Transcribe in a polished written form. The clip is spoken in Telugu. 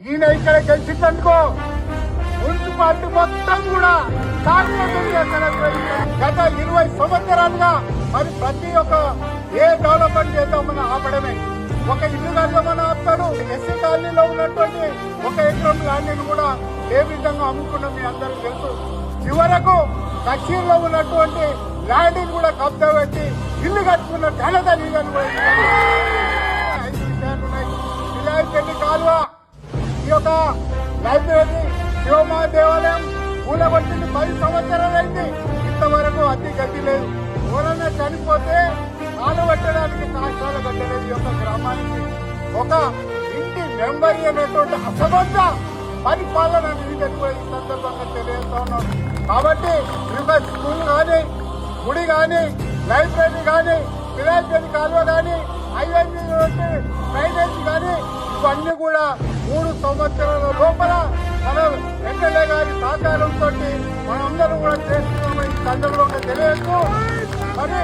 ఈయన ఇక్కడ గెలిచిందనుకో మున్సిపాలిటీ మొత్తం కూడా గత 20 సంవత్సరాలుగా మరి ప్రతి ఒక్క ఏ డెవలప్మెంట్ చేద్దామని ఆపడమే. ఒక ఇల్లు కడదామని ఆపుతాడు. ఎస్సీ కాలనీలో ఉన్నటువంటి 1 ఎకరం ల్యాండ్ కూడా ఏ విధంగా అమ్ముకున్నాం మీ అందరికీ తెలుసు. చివరకు కశ్మీర్లో ఉన్నటువంటి ల్యాండ్ కూడా కబ్జా పెట్టి ఇల్లు కట్టుకున్న ఘనత నీదని కూడా 5 విషయాలు ఉన్నాయి. విలాయపల్లి కాలువ, ఈ యొక్క లైబ్రరీ, శివమా దేవాలయం కూలగొట్టింది 10 సంవత్సరాలైంది. ఇంతవరకు అద్దె గతి లేదు. ఎవరన్నా చనిపోతే కాలు పెట్టడానికి కాష్టాలు కట్టలేదు. ఈ యొక్క గ్రామానికి ఒక ఇంటి మెంబర్ అనేటువంటి అసమర్థ పరిపాలన ఈ సందర్భంగా తెలియజేస్తా ఉన్నాం. కాబట్టి ఇంకా స్కూల్ కానీ, గుడి కానీ, లైబ్రరీ కానీ, విలాయపల్లి కాలువ కానీ, ఐఐటి డ్రైనేజ్ కానీ ఇవన్నీ కూడా 3 సంవత్సరాల లోపల మన ఎమ్మెల్యే గారి సహకారంతో మనందరం కూడా చేస్తున్నామని ఈ సందర్భంగా తెలియజేస్తూ మరి